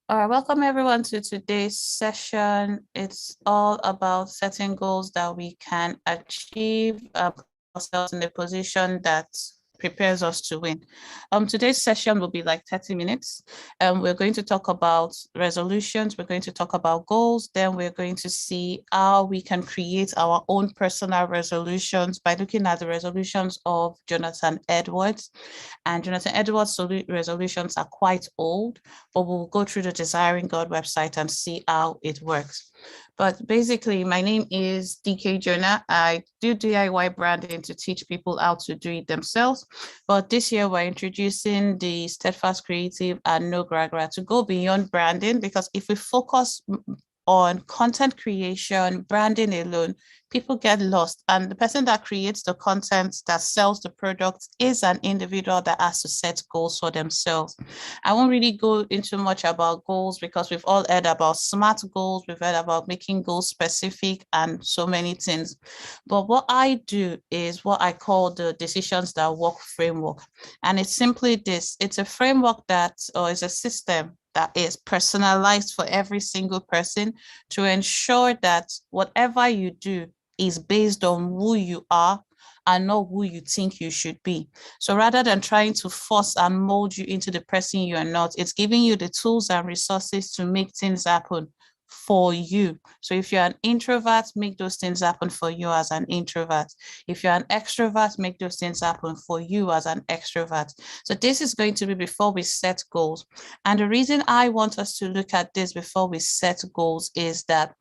All right, welcome everyone to today's session. It's all about setting goals that we can achieve ourselves in a position that prepares us to win. Today's session will be like 30 minutes. We're going to talk about resolutions. We're going to talk about goals. Then we're going to see how we can create our own personal resolutions by looking at the resolutions of Jonathan Edwards. And Jonathan Edwards' resolutions are quite old, but we'll go through the Desiring God website and see how it works. But basically, my name is DK Jonah. I do DIY branding to teach people how to do it themselves. But this year, we're introducing the Steadfast Creative and No Gragra to go beyond branding, because if we focus on content creation, branding alone, people get lost. And the person that creates the content that sells the product is an individual that has to set goals for themselves. I won't really go into much about goals because we've all heard about SMART goals, we've heard about making goals specific and so many things. But what I do is what I call the decisions that work framework. And it's simply this, it's a framework that, or it's a system that is personalized for every single person to ensure that whatever you do is based on who you are and not who you think you should be. So rather than trying to force and mold you into the person you are not, it's giving you the tools and resources to make things happen for you. So if you're an introvert, make those things happen for you as an introvert. If you're an extrovert, make those things happen for you as an extrovert. So this is going to be before we set goals. And the reason I want us to look at this before we set goals is that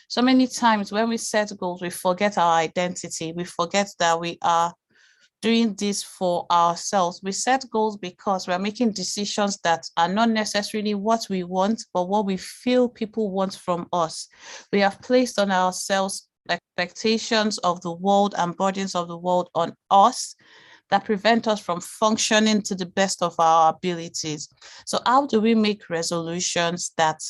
so many times when we set goals, we forget our identity. We forget that we are doing this for ourselves. We set goals because we're making decisions that are not necessarily what we want, but what we feel people want from us. We have placed on ourselves expectations of the world and burdens of the world on us that prevent us from functioning to the best of our abilities. So how do we make resolutions that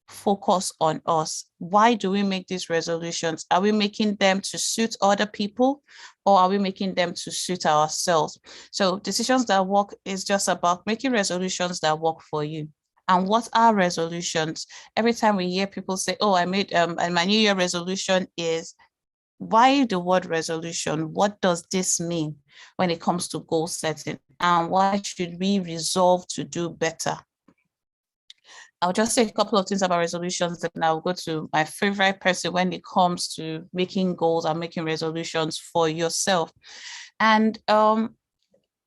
focus on us? Why do we make these resolutions? Are we making them to suit other people, or are we making them to suit ourselves? So decisions that work is just about making resolutions that work for you. And what are resolutions? Every time we hear people say, oh, I made and my New Year resolution is, why the word resolution? What does this mean when it comes to goal setting? And why should we resolve to do better? I'll just say a couple of things about resolutions, then I'll go to my favorite person when it comes to making goals and making resolutions for yourself. And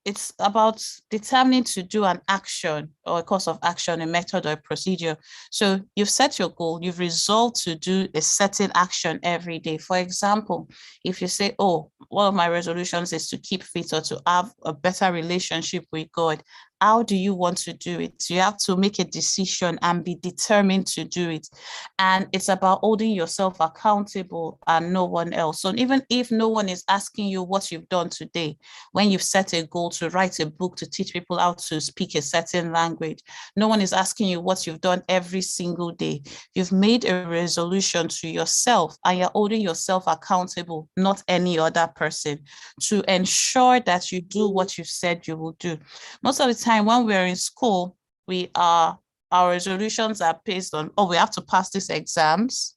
it's about determining to do an action or a course of action, a method or a procedure. So you've set your goal, you've resolved to do a certain action every day. For example, if you say, oh, one of my resolutions is to keep fit or to have a better relationship with God, how do you want to do it? You have to make a decision and be determined to do it. And it's about holding yourself accountable and no one else. So even if no one is asking you what you've done today, when you've set a goal to write a book to teach people how to speak a certain language, no one is asking you what you've done every single day. You've made a resolution to yourself and you're holding yourself accountable, not any other person, to ensure that you do what you've said you will do. Most of the time when we're in school, our resolutions are based on, oh, we have to pass these exams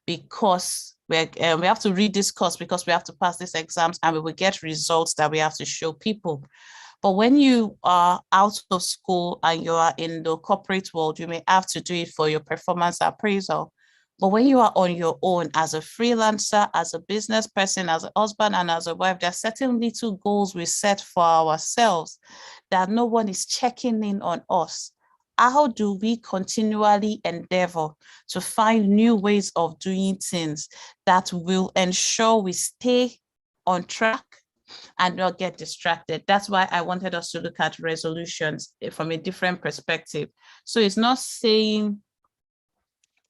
because we have to read this course because we have to pass these exams and we will get results that we have to show people. But when you are out of school and you are in the corporate world, you may have to do it for your performance appraisal. But when you are on your own as a freelancer, as a business person, as a husband, and as a wife, there are certain little goals we set for ourselves that no one is checking in on us. How do we continually endeavor to find new ways of doing things that will ensure we stay on track and not get distracted? That's why I wanted us to look at resolutions from a different perspective. So it's not saying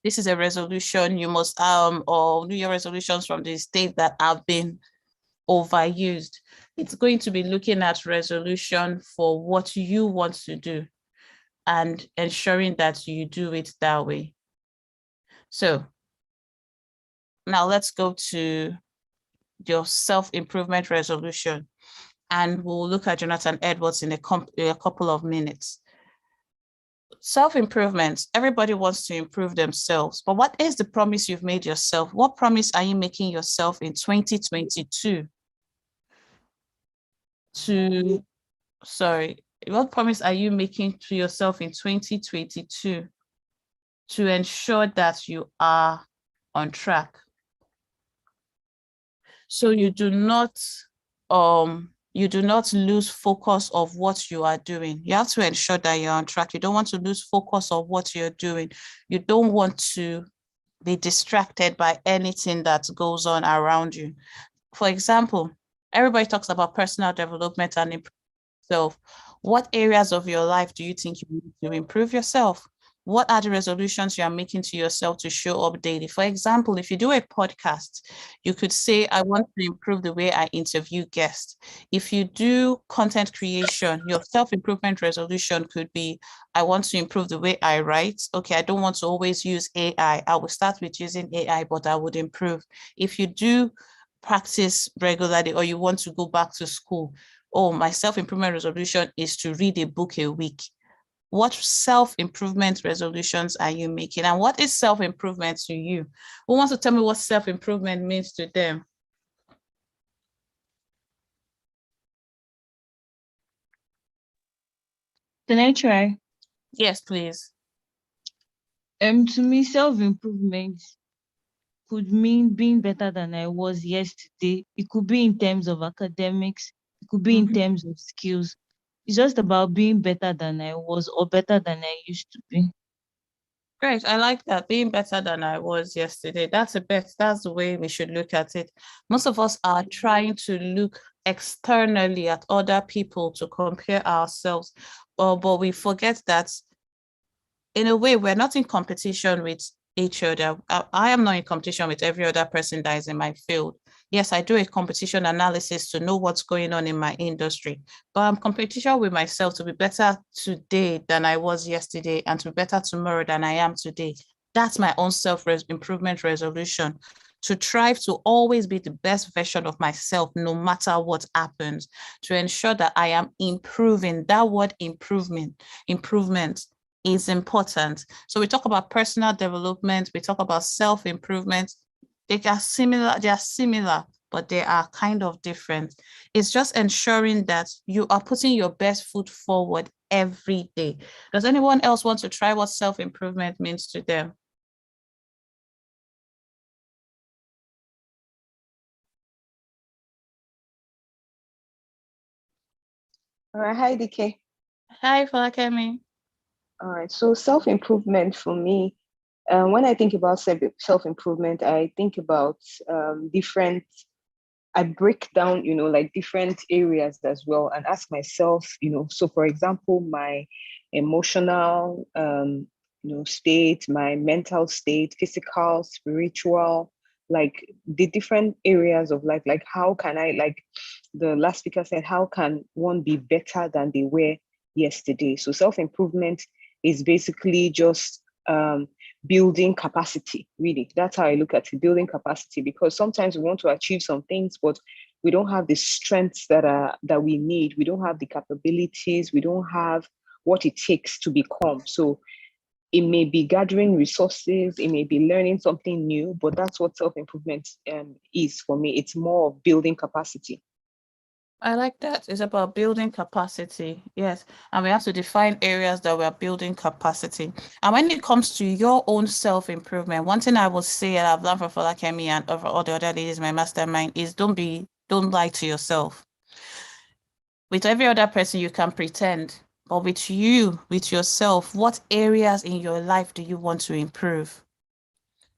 this is a resolution you must or New Year resolutions from the state that have been overused. It's going to be looking at resolution for what you want to do and ensuring that you do it that way. So now let's go to your self-improvement resolution, and we'll look at Jonathan Edwards in a couple of minutes. Self-improvement. Everybody wants to improve themselves, but what is the promise you've made yourself? What promise are you making yourself in 2022 to, sorry, what promise are you making to yourself in 2022 to ensure that you are on track? So you do not lose focus of what you are doing. You have to ensure that you're on track. You don't want to lose focus of what you're doing. You don't want to be distracted by anything that goes on around you. For example, everybody talks about personal development and yourself. What areas of your life do you think you need to improve yourself? What are the resolutions you are making to yourself to show up daily? For example, if you do a podcast, you could say, I want to improve the way I interview guests. If you do content creation, your self-improvement resolution could be, I want to improve the way I write. Okay, I don't want to always use AI. I will start with using AI, but I would improve. If you do practice regularly or you want to go back to school, oh, my self-improvement resolution is to read a book a week. What self-improvement resolutions are you making? And what is self-improvement to you? Who wants to tell me what self-improvement means to them? Can I try? Yes, please. To me, self-improvement could mean being better than I was yesterday. It could be in terms of academics, it could be in Mhm. terms of skills. It's just about being better than I was or better than I used to be. Great. I like that. Being better than I was yesterday. That's the best. That's the way we should look at it. Most of us are trying to look externally at other people to compare ourselves, but we forget that in a way, we're not in competition with each other. I am not in competition with every other person that is in my field. Yes, I do a competition analysis to know what's going on in my industry, but I'm competition with myself to be better today than I was yesterday and to be better tomorrow than I am today. That's my own self-improvement resolution, to try to always be the best version of myself no matter what happens, to ensure that I am improving. That word improvement is important. So we talk about personal development, we talk about self-improvement. They are similar, but they are kind of different. It's just ensuring that you are putting your best foot forward every day. Does anyone else want to try what self-improvement means to them? All right, hi, DK. Hi, Falakemi. All right, so self-improvement for me, when I think about self-improvement, I think about different, I break down, like different areas as well and ask myself, so for example, my emotional, state, my mental state, physical, spiritual, like the different areas of life, like how can I, like the last speaker said, how can one be better than they were yesterday? So self-improvement is basically just building capacity, really. That's how I look at it, building capacity, because sometimes we want to achieve some things, but we don't have the strengths that we need. We don't have the capabilities. We don't have what it takes to become. So it may be gathering resources, it may be learning something new, but that's what self-improvement is for me. It's more of building capacity. I like that. It's about building capacity. Yes. And we have to define areas that we're building capacity. And when it comes to your own self-improvement, one thing I will say, and I've learned from Falakemi and all the other ladies in my mastermind, is don't lie to yourself. With every other person, you can pretend, but with you, with yourself, what areas in your life do you want to improve?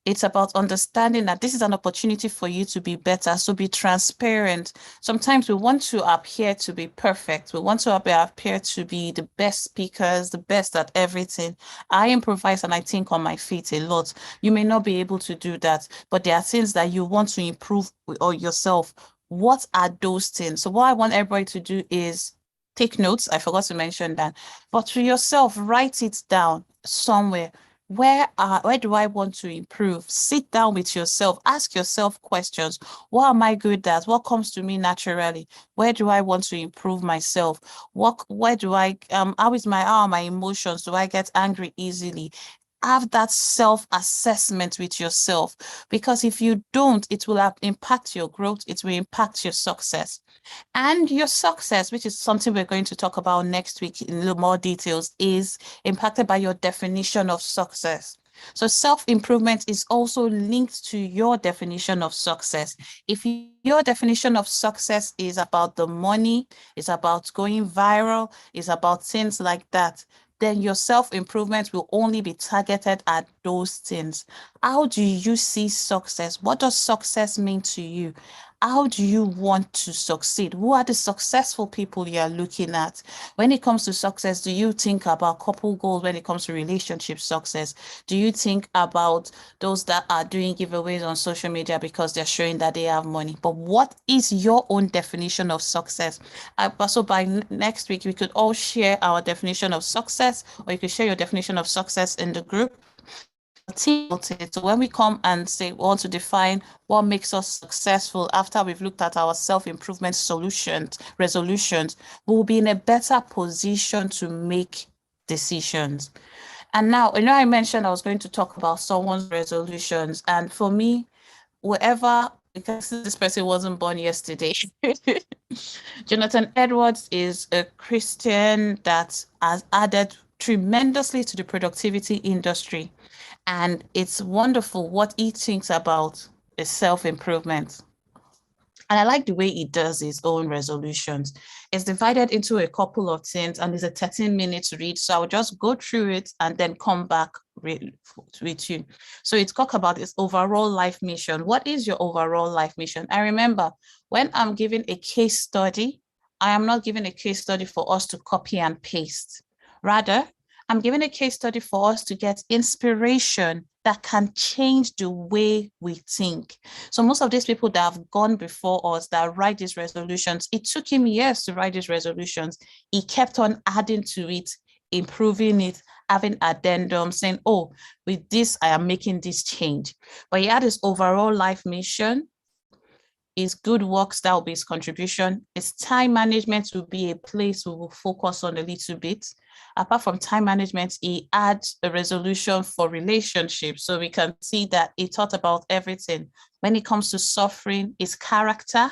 It's about understanding that this is an opportunity for you to be better. So be transparent. Sometimes we want to appear to be perfect. We want to appear to be the best speakers, the best at everything. I improvise and I think on my feet a lot. You may not be able to do that, but there are things that you want to improve or yourself. What are those things? So what I want everybody to do is take notes. I forgot to mention that. But to yourself, write it down somewhere. Where do I want to improve? Sit down with yourself, ask yourself questions. What am I good at? What comes to me naturally? Where do I want to improve myself? Where do I how are my emotions? Do I get angry easily? Have that self-assessment with yourself, because if you don't, it will impact your growth, it will impact your success. And your success, which is something we're going to talk about next week in a little more details, is impacted by your definition of success. So self-improvement is also linked to your definition of success. If your definition of success is about the money, it's about going viral, it's about things like that, then your self-improvement will only be targeted at those things. How do you see success? What does success mean to you? How do you want to succeed? Who are the successful people you are looking at? When it comes to success, do you think about couple goals? When it comes to relationship success, do you think about those that are doing giveaways on social media because they're showing that they have money? But what is your own definition of success? So by next week, we could all share our definition of success, or you could share your definition of success in the group. So when we come and say we want to define what makes us successful after we've looked at our self-improvement resolutions, we will be in a better position to make decisions. And now, I mentioned I was going to talk about someone's resolutions. And for me, because this person wasn't born yesterday, Jonathan Edwards is a Christian that has added tremendously to the productivity industry. And it's wonderful what he thinks about is self-improvement. And I like the way he does his own resolutions. It's divided into a couple of things, and it's a 13-minute read. So I'll just go through it and then come back with you. So it talks about his overall life mission. What is your overall life mission? I remember when I'm giving a case study, I am not giving a case study for us to copy and paste. Rather, I'm giving a case study for us to get inspiration that can change the way we think. So most of these people that have gone before us that write these resolutions, it took him years to write these resolutions. He kept on adding to it, improving it, having addendum, saying, oh, with this, I am making this change. But he had his overall life mission. His good works, that will be his contribution. His time management will be a place we will focus on a little bit. Apart from time management, he adds a resolution for relationships. So we can see that he thought about everything. When it comes to suffering, his character,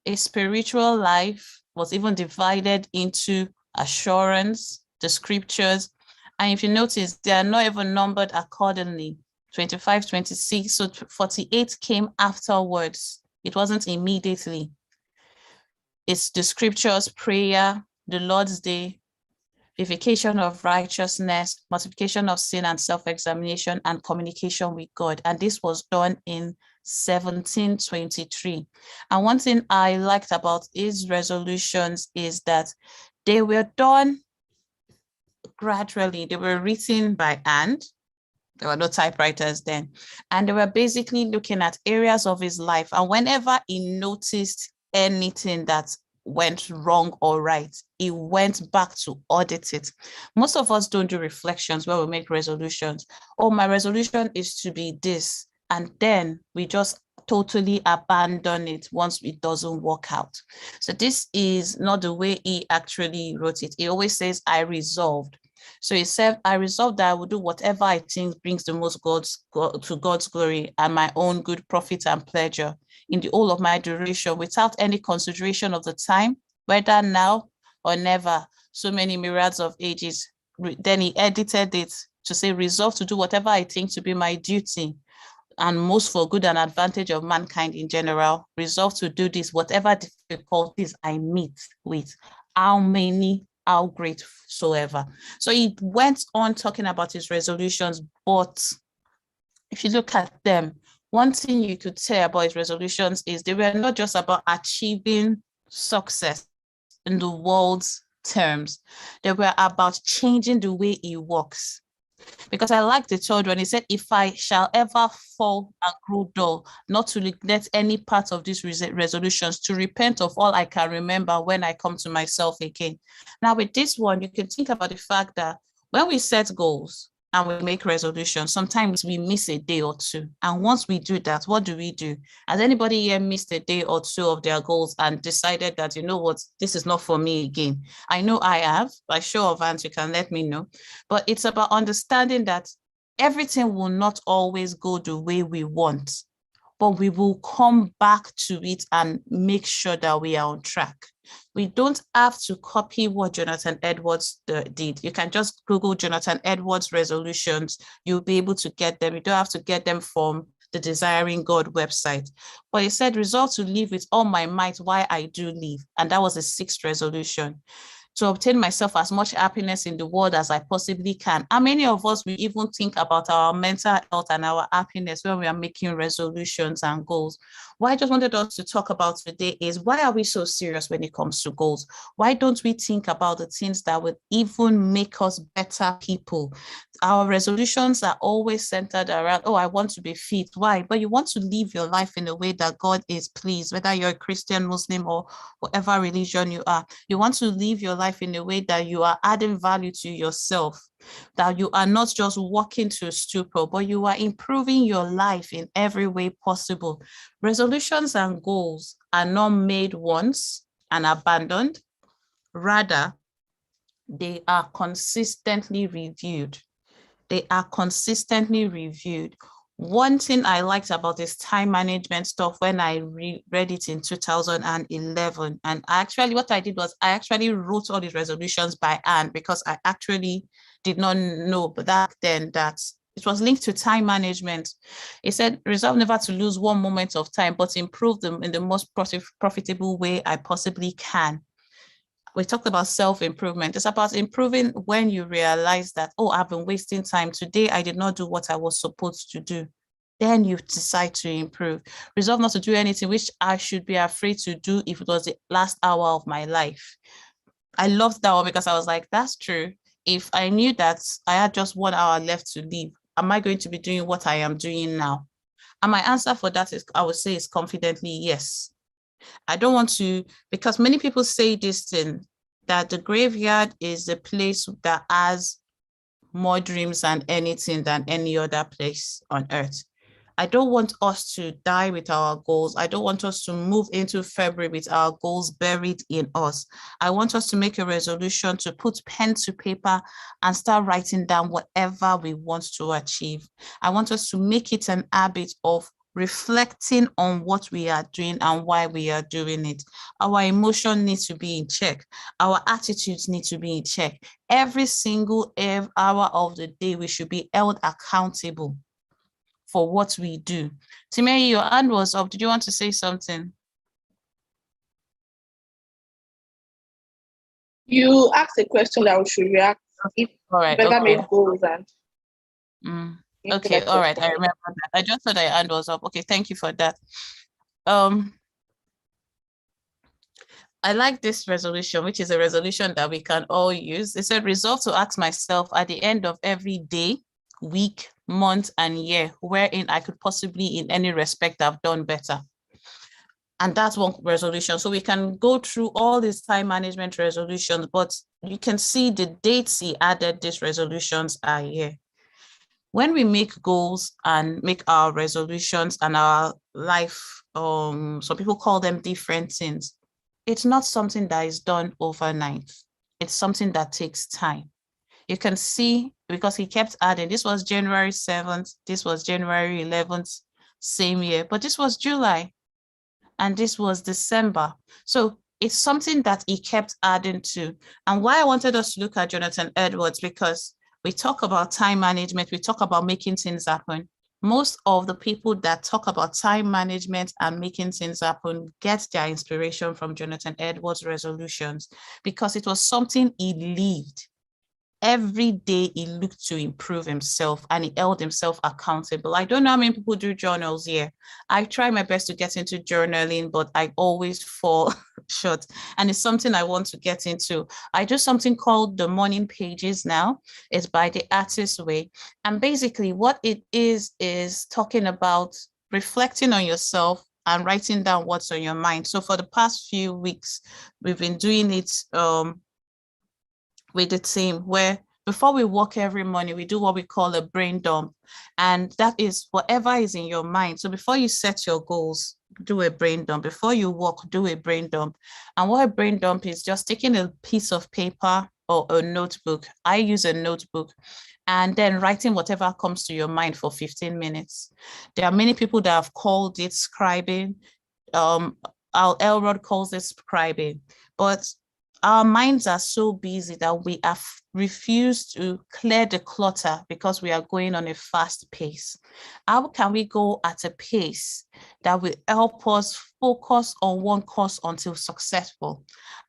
his spiritual life was even divided into assurance, the scriptures. And if you notice, they are not even numbered accordingly. 25, 26, so 48 came afterwards. It wasn't immediately. It's the scriptures, prayer, the Lord's Day, vivification of righteousness, mortification of sin and self-examination, and communication with God. And this was done in 1723. And one thing I liked about his resolutions is that they were done gradually. They were written by hand. There were no typewriters then. And they were basically looking at areas of his life. And whenever he noticed anything that went wrong or right, he went back to audit it. Most of us don't do reflections where we make resolutions. Oh, my resolution is to be this. And then we just totally abandon it once it doesn't work out. So this is not the way he actually wrote it. He always says, I resolved. So he said, I resolved that I will do whatever I think brings the most to God's glory and my own good profit and pleasure in the whole of my duration without any consideration of the time, whether now or never, so many myriads of ages. Then he edited it to say, resolve to do whatever I think to be my duty and most for good and advantage of mankind in general. Resolve to do this, whatever difficulties I meet with, how great soever. So he went on talking about his resolutions, but if you look at them, one thing you could say about his resolutions is they were not just about achieving success in the world's terms. They were about changing the way he works. Because I like the third one. He said, if I shall ever fall and grow dull, not to neglect any part of these resolutions, to repent of all I can remember when I come to myself again. Now with this one, you can think about the fact that when we set goals, and we make resolutions, sometimes we miss a day or two. And once we do that, what do we do? Has anybody here missed a day or two of their goals and decided that, you know what, this is not for me again? I know I have. By show of hands, you can let me know. But it's about understanding that everything will not always go the way we want, but we will come back to it and make sure that we are on track. We don't have to copy what Jonathan Edwards did. You can just Google Jonathan Edwards resolutions. You'll be able to get them. You don't have to get them from the Desiring God website. But he said, resolve to live with all my might while I do live. And that was the 6th resolution. To obtain myself as much happiness in the world as I possibly can. How many of us will even think about our mental health and our happiness when we are making resolutions and goals? What I just wanted us to talk about today is, why are we so serious when it comes to goals? Why don't we think about the things that would even make us better people? Our resolutions are always centered around, oh, I want to be fit. Why? But you want to live your life in a way that God is pleased, whether you're a Christian, Muslim, or whatever religion you are. You want to live your life in a way that you are adding value to yourself, that you are not just walking to a stupor, but you are improving your life in every way possible. Resolutions and goals are not made once and abandoned. Rather, they are consistently reviewed. They are consistently reviewed. One thing I liked about this time management stuff when I read it in 2011, and what I did was I actually wrote all these resolutions by hand, because I actually did not know back then that it was linked to time management. It said, resolve never to lose one moment of time, but improve them in the most profitable way I possibly can. We talked about self-improvement. It's about improving when you realize that, oh, I've been wasting time. Today, I did not do what I was supposed to do. Then you decide to improve. Resolve not to do anything which I should be afraid to do if it was the last hour of my life. I loved that one, because I was like, that's true. If I knew that I had just 1 hour left to live, am I going to be doing what I am doing now? And my answer for that is, I would say, is confidently yes. I don't want to, because many people say this thing, that the graveyard is the place that has more dreams than anything than any other place on earth. I don't want us to die with our goals. I don't want us to move into February with our goals buried in us. I want us to make a resolution to put pen to paper and start writing down whatever we want to achieve. I want us to make it an habit of reflecting on what we are doing and why we are doing it. Our emotion needs to be in check. Our attitudes need to be in check. Every single hour of the day, we should be held accountable for what we do. Timei, your hand was up. Did you want to say something? You asked a question that we should react if all right, better okay. make goals and Okay, all right. I remember that. I just thought your hand was up. Okay, thank you for that. I like this resolution, which is a resolution that we can all use. It said, resolve to ask myself at the end of every day, week, month, and year, wherein I could possibly in any respect have done better. And that's one resolution. So we can go through all these time management resolutions, but you can see the dates he added these resolutions are here. When we make goals and make our resolutions and our life, some people call them different things. It's not something that is done overnight. It's something that takes time. You can see, because he kept adding, this was January 7th, this was January 11th, same year, but this was July, and this was December. So it's something that he kept adding to. And why I wanted us to look at Jonathan Edwards, because we talk about time management, we talk about making things happen. Most of the people that talk about time management and making things happen get their inspiration from Jonathan Edwards' resolutions, because it was something he lived. Every day he looked to improve himself and he held himself accountable. I don't know how many people do journals here. I try my best to get into journaling, but I always fall short. And it's something I want to get into. I do something called the morning pages now. It's by the Artist Way. And basically what it is talking about reflecting on yourself and writing down what's on your mind. So for the past few weeks, we've been doing it with the team, where before we walk every morning, we do what we call a brain dump. And that is whatever is in your mind. So before you set your goals, do a brain dump. Before you walk, do a brain dump. And what a brain dump is just taking a piece of paper or a notebook. I use a notebook, and then writing whatever comes to your mind for 15 minutes. There are many people that have called it scribing. Al Elrod calls it scribing, but our minds are so busy that we have refused to clear the clutter because we are going on a fast pace. How can we go at a pace that will help us focus on one course until successful?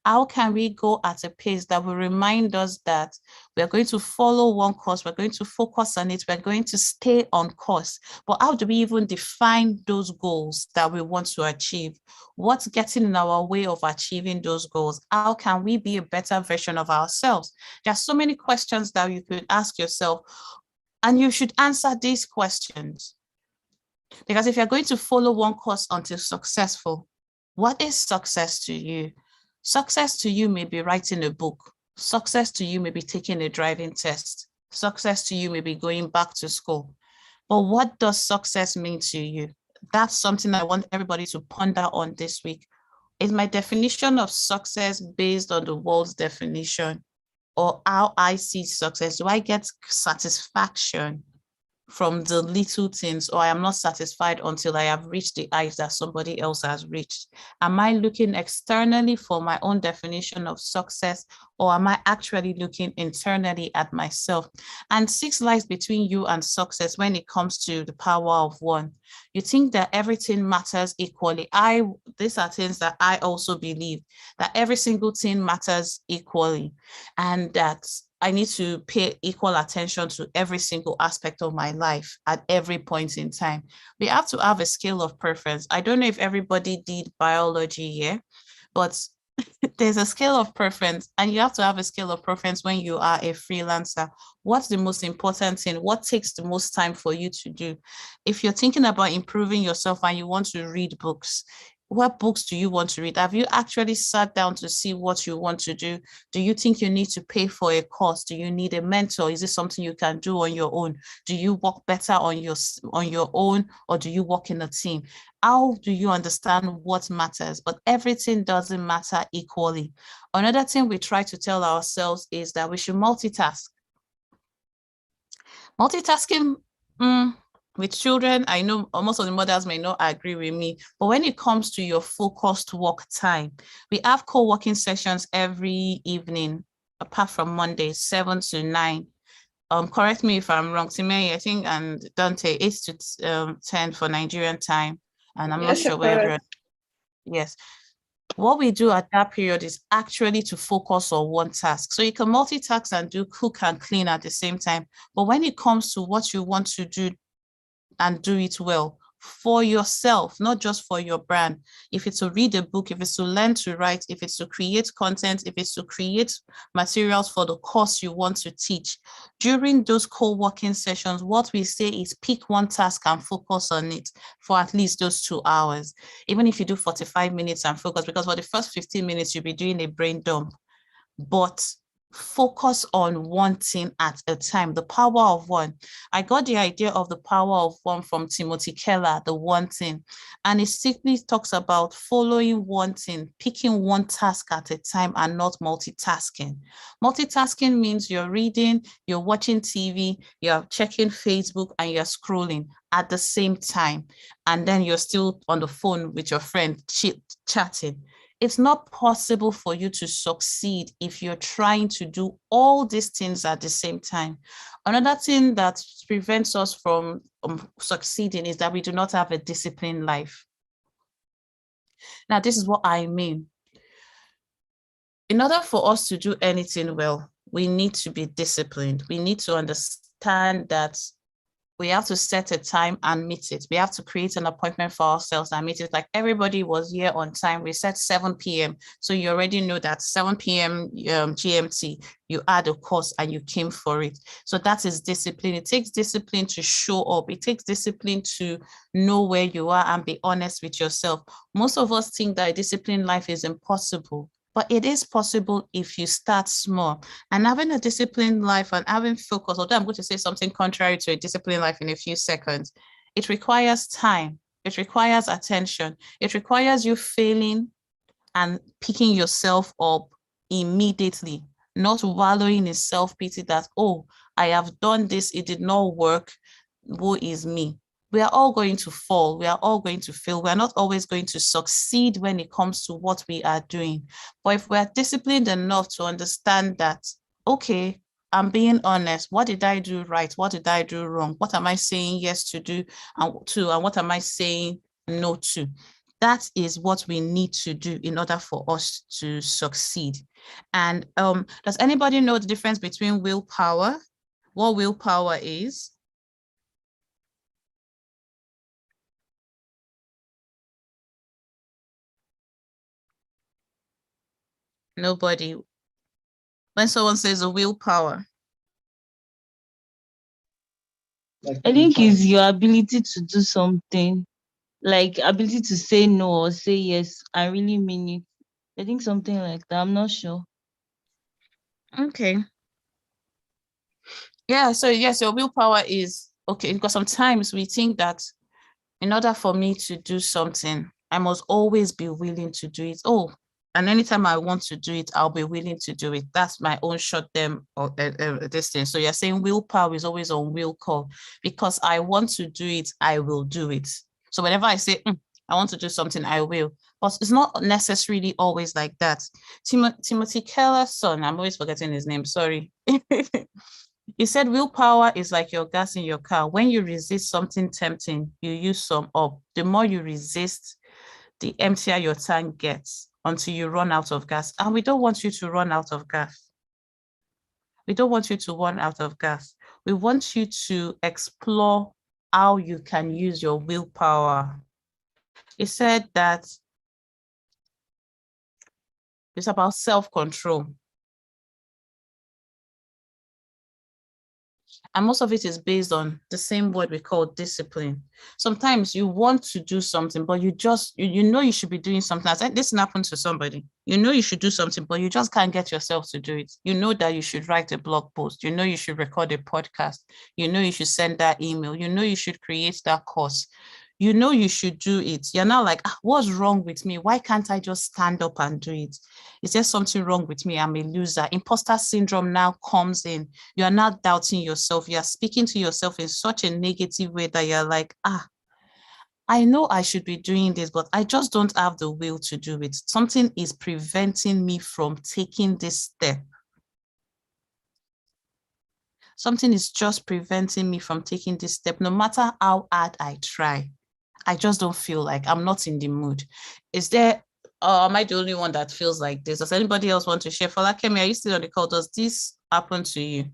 How can we go at a pace that will remind us that we're going to follow one course, we're going to focus on it, we're going to stay on course? But how do we even define those goals that we want to achieve? What's getting in our way of achieving those goals? How can we be a better version of ourselves? There are so many questions that you could ask yourself, and you should answer these questions. Because if you're going to follow one course until successful, what is success to you? Success to you may be writing a book. Success to you may be taking a driving test. Success to you may be going back to school. But what does success mean to you? That's something I want everybody to ponder on this week. Is my definition of success based on the world's definition, or how I see success? Do I get satisfaction from the little things, or I am not satisfied until I have reached the heights that somebody else has reached? Am I looking externally for my own definition of success, or am I actually looking internally at myself? And 6 lies between you and success when it comes to the power of one. You think that everything matters equally. These are things that I also believe, that every single thing matters equally, and that I need to pay equal attention to every single aspect of my life at every point in time. We have to have a scale of preference. I don't know if everybody did biology here, but there's a scale of preference, and you have to have a scale of preference when you are a freelancer. What's the most important thing? What takes the most time for you to do? If you're thinking about improving yourself and you want to read books, what books do you want to read? Have you actually sat down to see what you want to do? Do you think you need to pay for a course? Do you need a mentor? Is this something you can do on your own? Do you work better on your own, or do you work in a team? How do you understand what matters? But everything doesn't matter equally. Another thing we try to tell ourselves is that we should multitask. Multitasking, with children, I know most of the mothers may not agree with me, but when it comes to your focused work time, we have co-working sessions every evening, apart from Monday, 7 to 9. Correct me if I'm wrong, Timei, I think, and Dante, 8 to 10 for Nigerian time, and I'm not sure where. Yes. What we do at that period is actually to focus on one task. So you can multitask and do cook and clean at the same time. But when it comes to what you want to do and do it well for yourself, not just for your brand. If it's to read a book, if it's to learn to write, if it's to create content, if it's to create materials for the course you want to teach, during those co-working sessions, what we say is pick one task and focus on it for at least those 2 hours. Even if you do 45 minutes and focus, because for the first 15 minutes, you'll be doing a brain dump. But focus on one thing at a time, the power of one. I got the idea of the power of one from Timothy Keller, the one thing. And it simply talks about following one thing, picking one task at a time and not multitasking. Multitasking means you're reading, you're watching TV, you're checking Facebook, and you're scrolling at the same time. And then you're still on the phone with your friend chatting. It's not possible for you to succeed if you're trying to do all these things at the same time. Another thing that prevents us from succeeding is that we do not have a disciplined life. Now, this is what I mean. In order for us to do anything well, we need to be disciplined. We need to understand that we have to set a time and meet it. We have to create an appointment for ourselves and meet it. Like everybody was here on time. We set 7 p.m. So you already know that 7 p.m. GMT, you had a course and you came for it. So that is discipline. It takes discipline to show up. It takes discipline to know where you are and be honest with yourself. Most of us think that a disciplined life is impossible. But it is possible if you start small. And having a disciplined life and having focus, although I'm going to say something contrary to a disciplined life in a few seconds, it requires time. It requires attention. It requires you failing and picking yourself up immediately, not wallowing in self-pity that, oh, I have done this, it did not work, woe is me. We are all going to fall. We are all going to fail. We are not always going to succeed when it comes to what we are doing. But if we are disciplined enough to understand that, okay, I'm being honest. What did I do right? What did I do wrong? What am I saying yes to do and what am I saying no to? That is what we need to do in order for us to succeed. And does anybody know the difference between willpower? What willpower is? Nobody. When someone says a willpower. I think it's your ability to do something, like ability to say no or say yes and really mean it. I think something like that. I'm not sure. Okay. Yeah, so yes, your willpower is okay, because sometimes we think that in order for me to do something, I must always be willing to do it. Oh, and anytime I want to do it, I'll be willing to do it. That's my own short-term distance. So you're saying willpower is always on will call. Because I want to do it, I will do it. So whenever I say, I want to do something, I will. But it's not necessarily always like that. Timothy Keller's son, I'm always forgetting his name, sorry. He said willpower is like your gas in your car. When you resist something tempting, you use some up. The more you resist, the emptier your tank gets until you run out of gas. And we don't want you to run out of gas. We don't want you to run out of gas. We want you to explore how you can use your willpower. He said that it's about self-control. And most of it is based on the same word we call discipline. Sometimes you want to do something, but you just, you know you should be doing something. As this happens to somebody. You know you should do something, but you just can't get yourself to do it. You know that you should write a blog post. You know you should record a podcast. You know you should send that email. You know you should create that course. You know you should do it. You're not like, what's wrong with me? Why can't I just stand up and do it? Is there something wrong with me? I'm a loser. Imposter syndrome now comes in. You are not doubting yourself. You are speaking to yourself in such a negative way that you're like, I know I should be doing this, but I just don't have the will to do it. Something is preventing me from taking this step. Something is just preventing me from taking this step, no matter how hard I try. I just don't feel like, I'm not in the mood. Is there, am I the only one that feels like this? Does anybody else want to share? Falakemi, are you still on the call? Does this happen to you?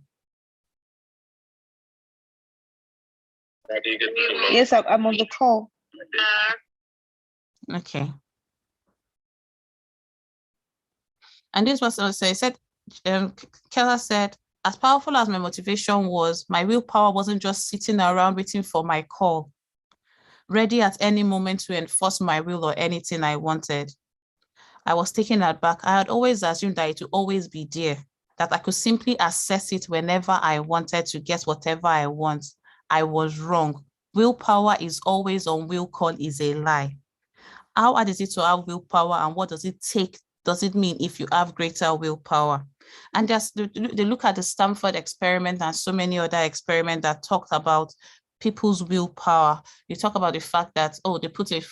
Yes, I'm on the call. Okay. And this was also, he said, Keller said, as powerful as my motivation was, my willpower wasn't just sitting around waiting for my call, ready at any moment to enforce my will or anything I wanted. I was taken aback. I had always assumed that it would always be there, that I could simply access it whenever I wanted to get whatever I want. I was wrong. Willpower is always on will call is a lie. How hard is it to have willpower, and what does it take? Does it mean if you have greater willpower? And just they look at the Stanford experiment and so many other experiments that talked about people's willpower. You talk about the fact that, oh, they put a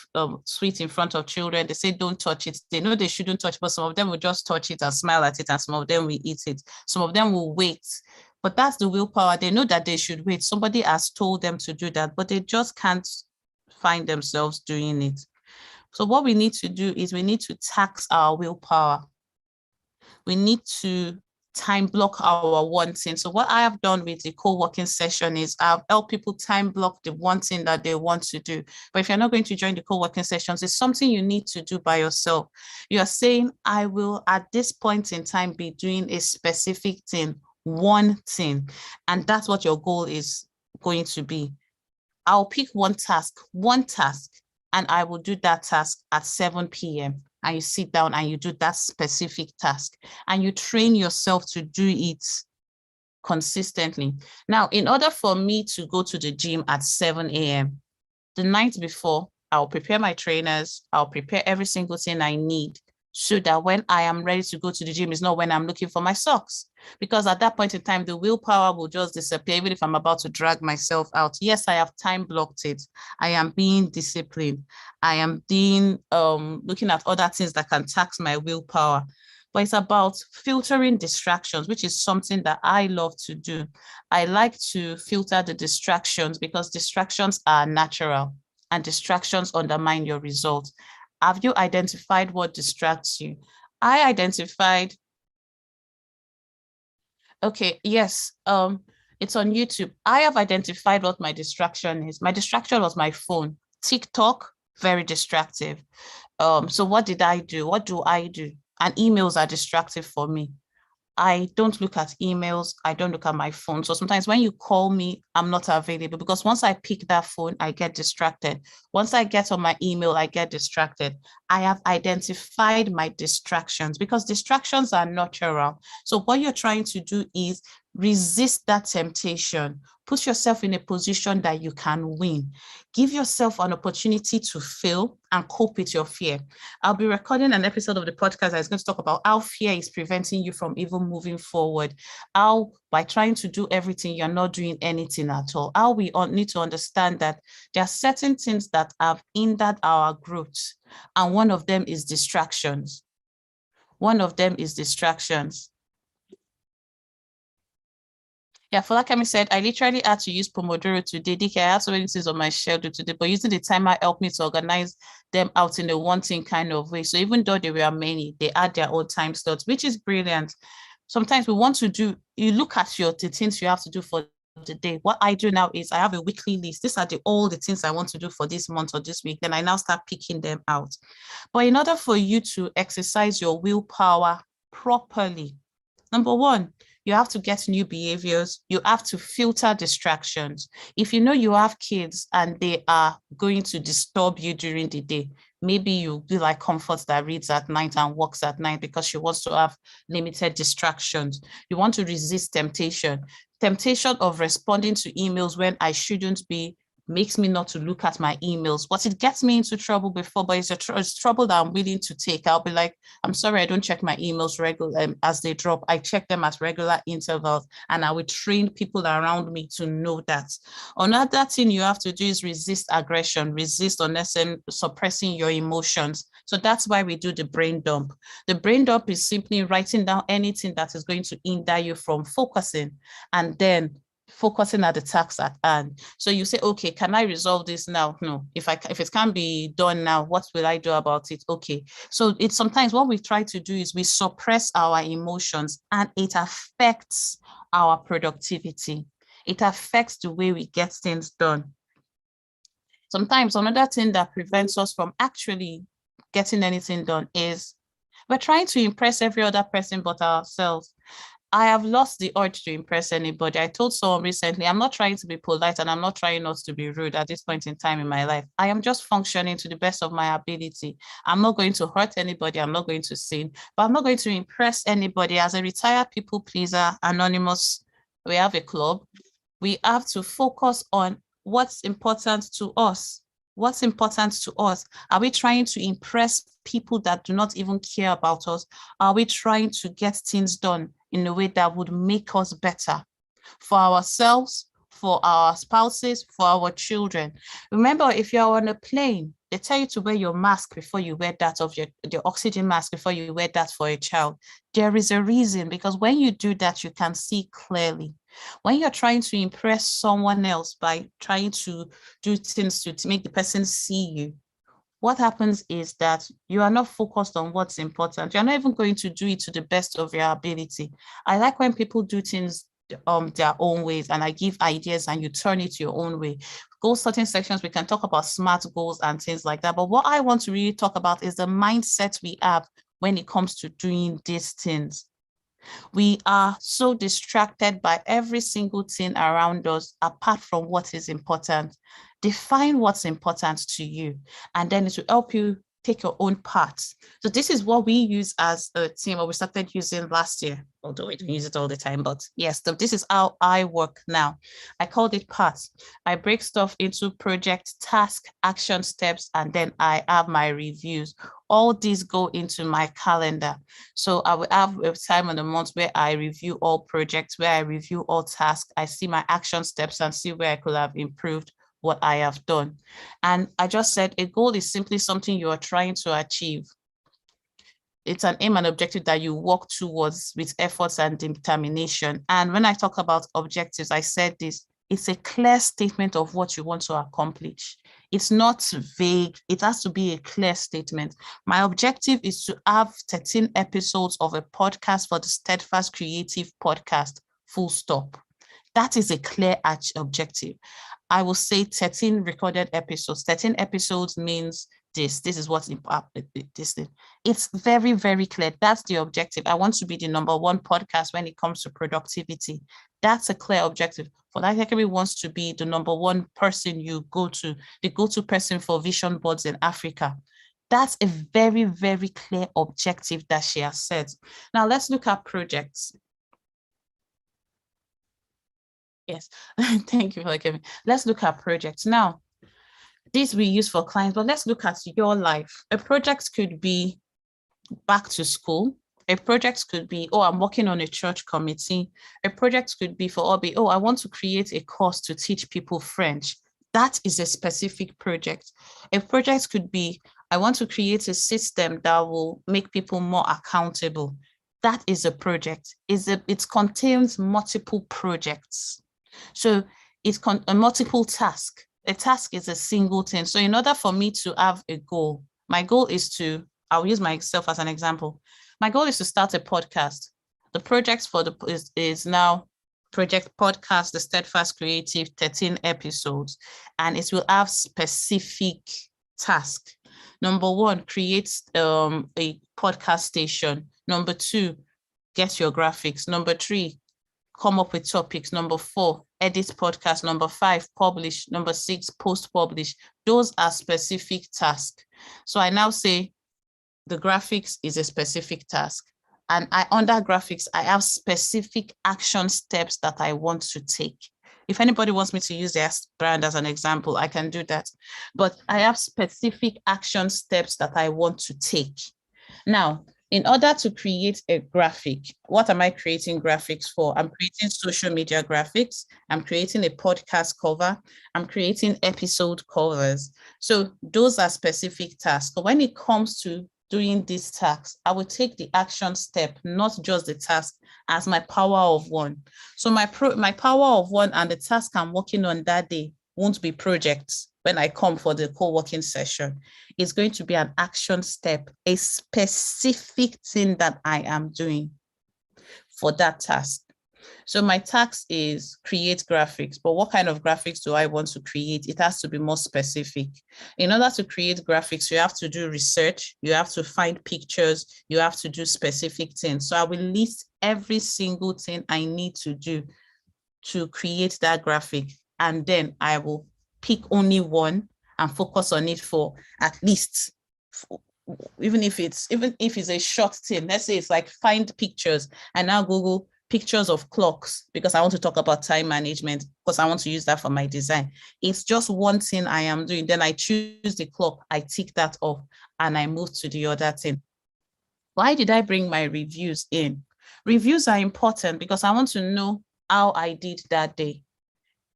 sweet in front of children. They say, don't touch it. They know they shouldn't touch, but some of them will just touch it and smile at it, and some of them will eat it. Some of them will wait. But that's the willpower. They know that they should wait. Somebody has told them to do that, but they just can't find themselves doing it. So what we need to do is we need to tax our willpower. We need to time block our wanting. So what I have done with the co-working session is I've helped people time block the one thing that they want to do. But if you're not going to join the co-working sessions, it's something you need to do by yourself. You are saying, I will at this point in time be doing a specific thing, one thing. And that's what your goal is going to be. I'll pick one task, and I will do that task at 7 p.m. and you sit down and you do that specific task and you train yourself to do it consistently. Now, in order for me to go to the gym at 7 a.m., the night before, I'll prepare my trainers, I'll prepare every single thing I need so that when I am ready to go to the gym, it's not when I'm looking for my socks. Because at that point in time, the willpower will just disappear, even if I'm about to drag myself out. Yes, I have time blocked it. I am being disciplined. I am being looking at other things that can tax my willpower. But it's about filtering distractions, which is something that I love to do. I like to filter the distractions because distractions are natural and distractions undermine your results. Have you identified what distracts you? I identified, okay, yes, it's on YouTube. I have identified what my distraction is. My distraction was my phone. TikTok, very distractive. So what did I do? What do I do? And emails are distractive for me. I don't look at emails. I don't look at my phone. So sometimes when you call me, I'm not available because once I pick that phone, I get distracted. Once I get on my email, I get distracted. I have identified my distractions because distractions are natural. So what you're trying to do is resist that temptation. Put yourself in a position that you can win. Give yourself an opportunity to fail and cope with your fear. I'll be recording an episode of the podcast that is going to talk about how fear is preventing you from even moving forward. How by trying to do everything, you're not doing anything at all. How we need to understand that there are certain things that have hindered our growth. And one of them is distractions. One of them is distractions. Yeah, Folakemi said, I literally had to use Pomodoro today. DK, I had so many things on my schedule today, but using the timer helped me to organize them out in a one-thing kind of way. So even though there were many, they had their own time slots, which is brilliant. Sometimes we want to do, you look at the things you have to do for the day. What I do now is I have a weekly list. These are all the things I want to do for this month or this week. Then I now start picking them out. But in order for you to exercise your willpower properly, number one, you have to get new behaviors. You have to filter distractions. If you know you have kids and they are going to disturb you during the day, maybe you be like Comfort that reads at night and works at night because she wants to have limited distractions. You want to resist temptation. Temptation of responding to emails when I shouldn't be makes me not to look at my emails. But it gets me into trouble before, but it's trouble that I'm willing to take. I'll be like, I'm sorry, I don't check my emails regular as they drop. I check them at regular intervals, and I will train people around me to know that. Another thing you have to do is resist aggression, resist unnecessary suppressing your emotions. So that's why we do the brain dump. The brain dump is simply writing down anything that is going to hinder you from focusing, and then focusing at the task at hand. So you say, okay, can I resolve this now? No. If it can't be done now, what will I do about it? Okay. So it's sometimes what we try to do is we suppress our emotions and it affects our productivity. It affects the way we get things done. Sometimes another thing that prevents us from actually getting anything done is we're trying to impress every other person but ourselves. I have lost the urge to impress anybody. I told someone recently, I'm not trying to be polite and I'm not trying not to be rude at this point in time in my life. I am just functioning to the best of my ability. I'm not going to hurt anybody. I'm not going to sin, but I'm not going to impress anybody. As a retired people pleaser, anonymous, we have a club. We have to focus on what's important to us. What's important to us? Are we trying to impress people that do not even care about us? Are we trying to get things done in a way that would make us better for ourselves, for our spouses, for our children? Remember, if you're on a plane, they tell you to wear your mask before you wear that of your oxygen mask before you wear that for a child. There is a reason, because when you do that, you can see clearly. When you're trying to impress someone else by trying to do things to make the person see you, what happens is that you are not focused on what's important. You're not even going to do it to the best of your ability. I like when people do things their own ways, and I give ideas and you turn it your own way. Go certain sections, we can talk about SMART goals and things like that. But what I want to really talk about is the mindset we have when it comes to doing these things. We are so distracted by every single thing around us, apart from what is important. Define what's important to you, and then it will help you take your own parts. So this is what we use as a team, or we started using last year, although we don't use it all the time, but yes, so this is how I work now. I called it parts. I break stuff into project, task, action steps, and then I have my reviews. All these go into my calendar. So I will have a time in the month where I review all projects, where I review all tasks. I see my action steps and see where I could have improved what I have done. And I just said a goal is simply something you are trying to achieve. It's an aim and objective that you work towards with efforts and determination. And when I talk about objectives, I said this, it's a clear statement of what you want to accomplish. It's not vague. It has to be a clear statement. My objective is to have 13 episodes of a podcast for the Steadfast Creative Podcast, full stop. That is a clear objective. I will say 13 recorded episodes. 13 episodes means this is what's this thing. It's very, very clear. That's the objective. I want to be the #1 podcast when it comes to productivity. That's a clear objective. For that, Academy wants to be the #1 person you go to, the go-to person for vision boards in Africa. That's a very, very clear objective that she has set. Now let's look at projects. Yes, thank you for giving. Let's look at projects. Now, this we use for clients, but let's look at your life. A project could be back to school. A project could be, oh, I'm working on a church committee. A project could be for Obi, oh, I want to create a course to teach people French. That is a specific project. A project could be, I want to create a system that will make people more accountable. That is a project. It contains multiple projects. So it's a multiple task. A task is a single thing. So in order for me to have a goal, my goal is to, I'll use myself as an example. My goal is to start a podcast. The project for the is now Project Podcast, the Steadfast Creative, 13 episodes, and it will have specific tasks. #1, create a podcast station. #2, get your graphics. #3, come up with topics. #4, edit podcast. #5, publish. #6, post-publish. Those are specific tasks. So I now say the graphics is a specific task. And under graphics, I have specific action steps that I want to take. If anybody wants me to use their brand as an example, I can do that. But I have specific action steps that I want to take. Now, in order to create a graphic, what am I creating graphics for? I'm creating social media graphics. I'm creating a podcast cover. I'm creating episode covers. So those are specific tasks. So when it comes to doing these tasks, I will take the action step, not just the task, as my power of one. So my power of one and the task I'm working on that day won't be projects when I come for the co-working session. It's going to be an action step, a specific thing that I am doing for that task. So my task is create graphics, but what kind of graphics do I want to create? It has to be more specific. In order to create graphics, you have to do research, you have to find pictures, you have to do specific things. So I will list every single thing I need to do to create that graphic, and then I will pick only one and focus on it for at least, even if it's a short thing. Let's say it's like find pictures, and now Google pictures of clocks because I want to talk about time management, because I want to use that for my design. It's just one thing I am doing. Then I choose the clock, I tick that off, and I move to the other thing. Why did I bring my reviews in? Reviews are important because I want to know how I did that day.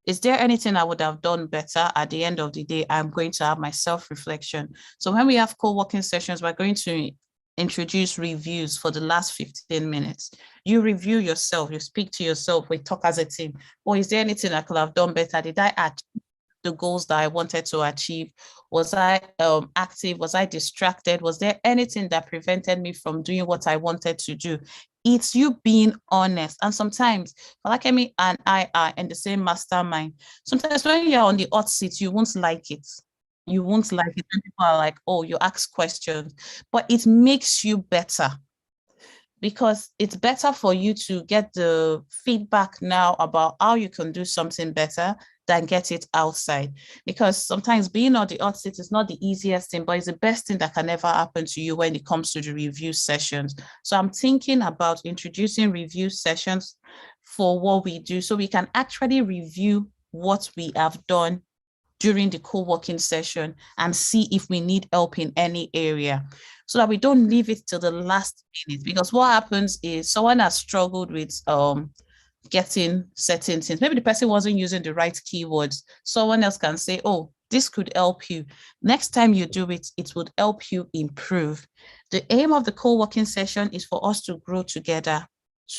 Is there anything I would have done better? At the end of the day, I'm going to have my self-reflection. So when we have co-working sessions, we're going to introduce reviews for the last 15 minutes. You review yourself, you speak to yourself, we talk as a team. Or is there anything I could have done better? Did I achieve the goals that I wanted to achieve? Was I active? Was I distracted? Was there anything that prevented me from doing what I wanted to do? It's you being honest. And sometimes, Falakemi and I are in the same mastermind. Sometimes when you're on the hot seat, you won't like it. You won't like it when people are like, oh, you ask questions, but it makes you better, because it's better for you to get the feedback now about how you can do something better than get it outside. Because sometimes being on the hot seat is not the easiest thing, but it's the best thing that can ever happen to you when it comes to the review sessions. So I'm thinking about introducing review sessions for what we do, so we can actually review what we have done during the co-working session and see if we need help in any area, so that we don't leave it till the last minute. Because what happens is someone has struggled with getting certain things. Maybe the person wasn't using the right keywords. Someone else can say, oh, this could help you. Next time you do it, it would help you improve. The aim of the co-working session is for us to grow together,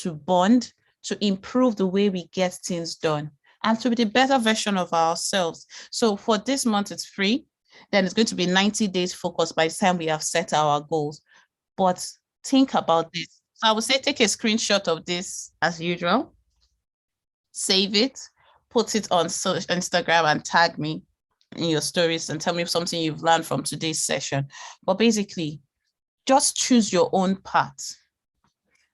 to bond, to improve the way we get things done, and to be the better version of ourselves. So for this month, it's free. Then it's going to be 90 days focus by the time we have set our goals. But think about this. So I would say take a screenshot of this as usual, save it, put it on Instagram and tag me in your stories and tell me something you've learned from today's session. But basically, just choose your own path.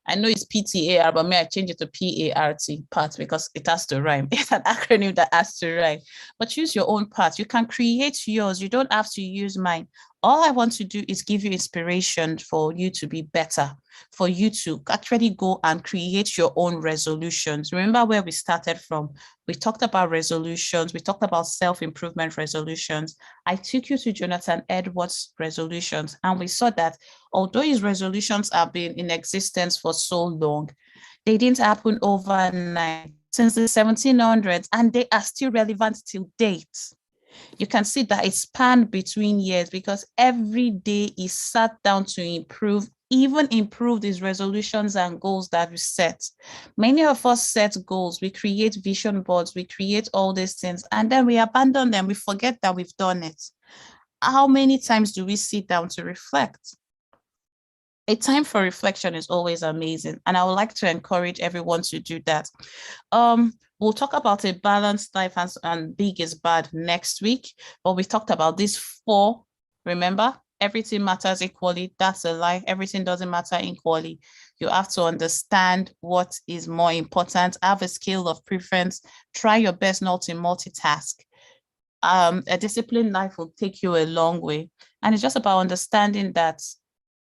I know it's PTAR, but may I change it to PART, part, because it has to rhyme. It's an acronym that has to rhyme. But choose your own path. You can create yours. You don't have to use mine. All I want to do is give you inspiration for you to be better, for you to actually go and create your own resolutions. Remember where we started from? We talked about resolutions. We talked about self-improvement resolutions. I took you to Jonathan Edwards' resolutions, and we saw that although his resolutions have been in existence for so long, they didn't happen overnight, since the 1700s, and they are still relevant till date. You can see that it spanned between years, because every day he sat down to improve, even improved his resolutions and goals that we set. Many of us set goals, we create vision boards, we create all these things, and then we abandon them. We forget that we've done it. How many times do we sit down to reflect? A time for reflection is always amazing, and I would like to encourage everyone to do that. We'll talk about a balanced life and big is bad next week, but we talked about these 4. Remember, everything matters equally. That's a lie. Everything doesn't matter equally. You have to understand what is more important. Have a scale of preference. Try your best not to multitask. A disciplined life will take you a long way, and it's just about understanding that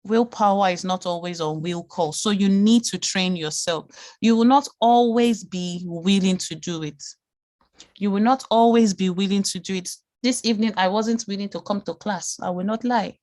willpower is not always on will call. So you need to train yourself. You will not always be willing to do it. You will not always be willing to do it. This evening, I wasn't willing to come to class. I will not lie.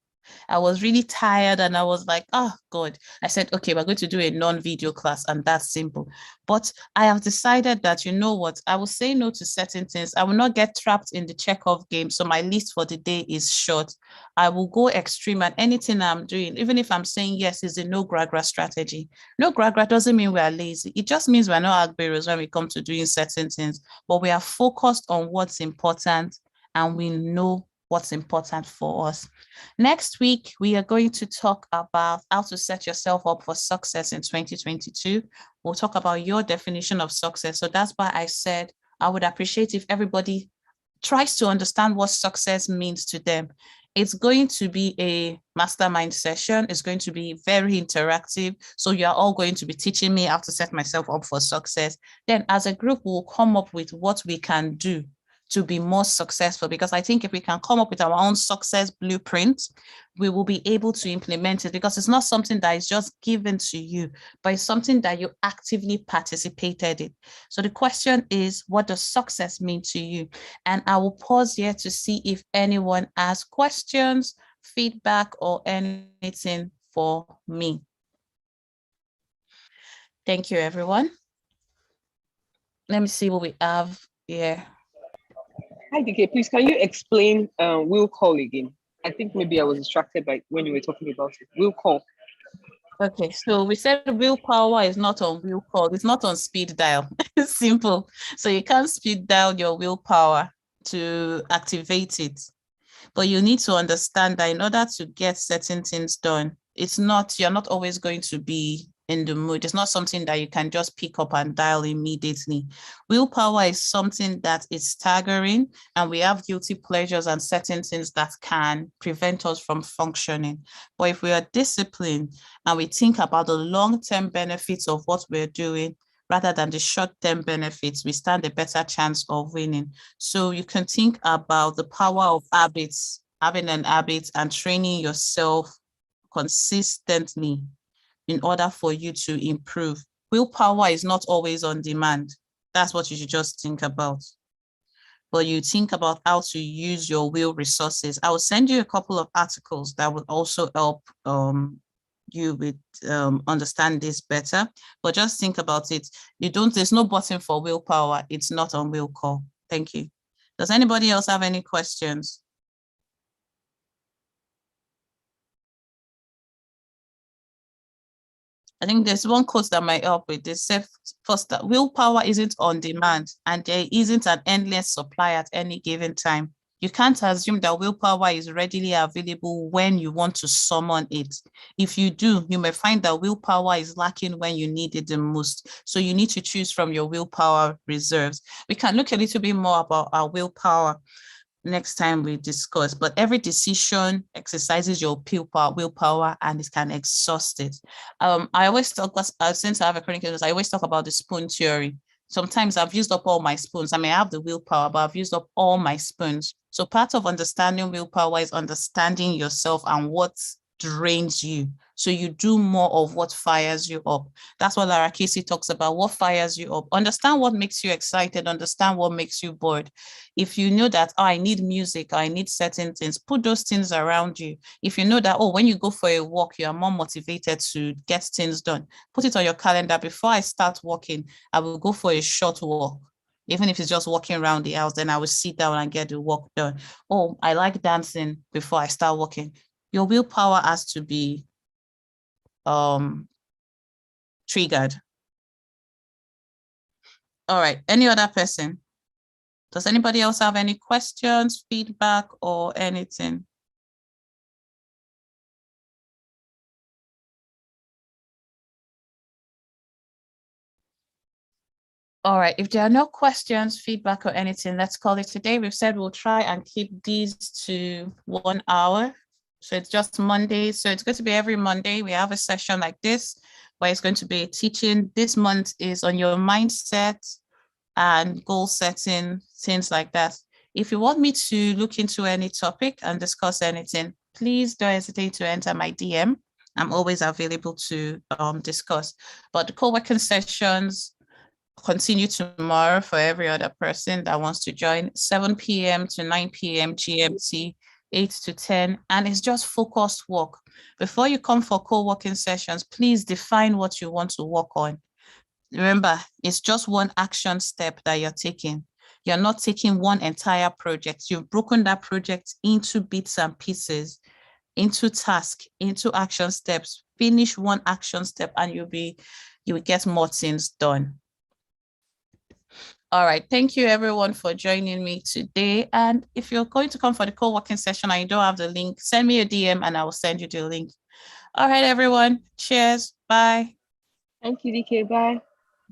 I was really tired, and I was like, oh God. I said, okay, we're going to do a non-video class, and that's simple. But I have decided that, you know what, I will say no to certain things. I will not get trapped in the check-off game. So my list for the day is short. I will go extreme at anything I'm doing, even if I'm saying yes, is a no gra strategy. No gra doesn't mean we are lazy. It just means we're not agberos when we come to doing certain things, but we are focused on what's important, and we know what's important for us. Next week, we are going to talk about how to set yourself up for success in 2022. We'll talk about your definition of success. So that's why I said I would appreciate if everybody tries to understand what success means to them. It's going to be a mastermind session. It's going to be very interactive. So you're all going to be teaching me how to set myself up for success. Then as a group, we'll come up with what we can do to be more successful, because I think if we can come up with our own success blueprint, we will be able to implement it, because it's not something that is just given to you, but it's something that you actively participated in. So the question is, what does success mean to you? And I will pause here to see if anyone has questions, feedback, or anything for me. Thank you, everyone. Let me see what we have here. Hi, DK. Please, can you explain will call again? I think maybe I was distracted by when you were talking about it. Will call. Okay, so we said willpower is not on will call. It's not on speed dial. It's simple. So you can't speed dial your willpower to activate it. But you need to understand that in order to get certain things done, you're not always going to be in the mood. It's not something that you can just pick up and dial immediately. Willpower is something that is staggering, and we have guilty pleasures and certain things that can prevent us from functioning. But if we are disciplined and we think about the long-term benefits of what we're doing, rather than the short-term benefits, we stand a better chance of winning. So you can think about the power of habits, having an habit and training yourself consistently in order for you to improve. Willpower is not always on demand. That's what you should just think about. But you think about how to use your will resources. I will send you a couple of articles that will also help you with understand this better. But just think about it. There's no button for willpower. It's not on will call. Thank you. Does anybody else have any questions? I think there's one quote that might help with this. First, that willpower isn't on demand and there isn't an endless supply at any given time. You can't assume that willpower is readily available when you want to summon it. If you do, you may find that willpower is lacking when you need it the most. So you need to choose from your willpower reserves. We can look a little bit more about our willpower next time we discuss, but every decision exercises your willpower and it can exhaust it. I always talk, since I have a chronic illness, I always talk about the spoon theory. Sometimes I've used up all my spoons. I may have the willpower, but I've used up all my spoons. So part of understanding willpower is understanding yourself and what drains you. So you do more of what fires you up. That's what Lara Casey talks about. What fires you up? Understand what makes you excited. Understand what makes you bored. If you know that, I need music, I need certain things, put those things around you. If you know that, when you go for a walk, you are more motivated to get things done, put it on your calendar. Before I start walking, I will go for a short walk. Even if it's just walking around the house, then I will sit down and get the walk done. I like dancing before I start walking. Your willpower has to be triggered. All right, any other person? Does anybody else have any questions, feedback, or anything? All right, if there are no questions, feedback, or anything, let's call it today. We've said we'll try and keep these to 1 hour. So it's just Monday. So it's going to be every Monday. We have a session like this where it's going to be teaching. This month is on your mindset and goal setting, things like that. If you want me to look into any topic and discuss anything, please don't hesitate to enter my DM. I'm always available to discuss. But the co-working sessions continue tomorrow for every other person that wants to join, 7 p.m. to 9 p.m. GMT, 8 to 10, and it's just focused work. Before you come for co-working sessions, please define what you want to work on. Remember, it's just one action step that you're taking. You're not taking one entire project. You've broken that project into bits and pieces, into tasks, into action steps. Finish one action step and you will get more things done. All right, thank you everyone for joining me today. And if you're going to come for the co-working session and you don't have the link, send me a DM and I will send you the link. All right, everyone. Cheers. Bye. Thank you, DK. Bye.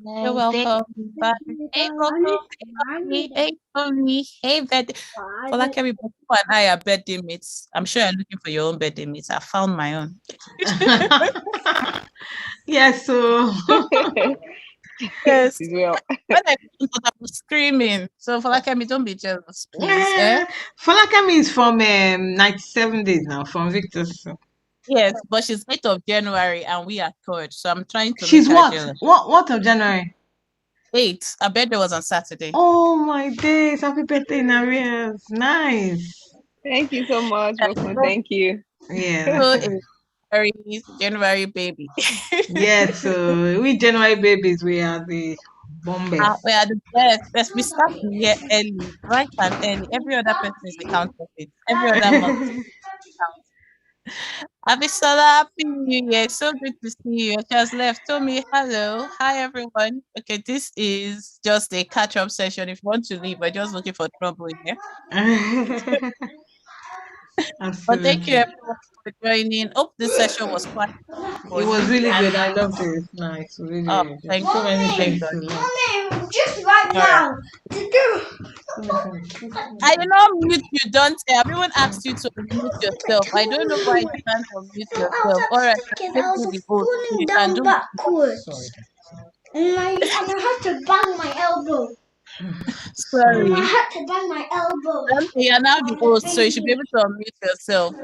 You're welcome. Bye. Hey, Coco. Hey, Tony. Hey, Betty. For like everybody, you and I are birthday mates. I'm sure you're looking for your own birthday mates. I found my own. Yes, so Yes. Well. When I was screaming. So for like don't be jealous, please. Falakami is from 97 days now from Victor. So. Yes, but she's 8th of January and we are 3rd. So I'm trying to She's make her jealous. What of January? 8th. Her birthday was on Saturday. Oh my days. Happy birthday in arrears. Nice. Thank you so much, Boku. Thank you. Yeah. January baby. Yeah, so we January babies, we are the bombers. We are the best. Yes, we start the year early, bright and early. Every other person is a counterfeit. Every other month is a Abisola, happy new year. So good to see you. Just left. Told me hello. Hi everyone. Okay, this is just a catch-up session. If you want to leave, we're just looking for trouble here. But thank you everyone for joining. Hope this session was quite it was really good. I loved it. It's nice. Really, really good. Thank So many thank things God. to learn. Just right now. To do. I did not mute you, don't say. I've even asked you to unmute yourself. I don't know why you can't unmute yourself. All right, take me the vote. You can do backwards. And I had to bang my elbow. And I Sorry. had to bang my elbow. Okay, you're now the on host, so you should be thingy. able to unmute yourself.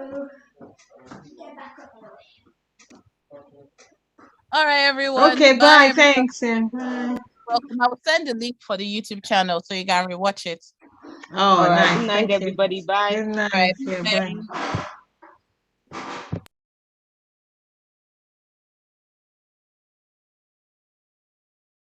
Get back up. All right, everyone. Okay, bye. everyone. Thanks. And bye. Welcome. I will send the link for the YouTube channel so you can rewatch it. Oh, All right. nice. Good night, Thank you. everybody. Bye. Good night. Right. Yeah, Bye. bye.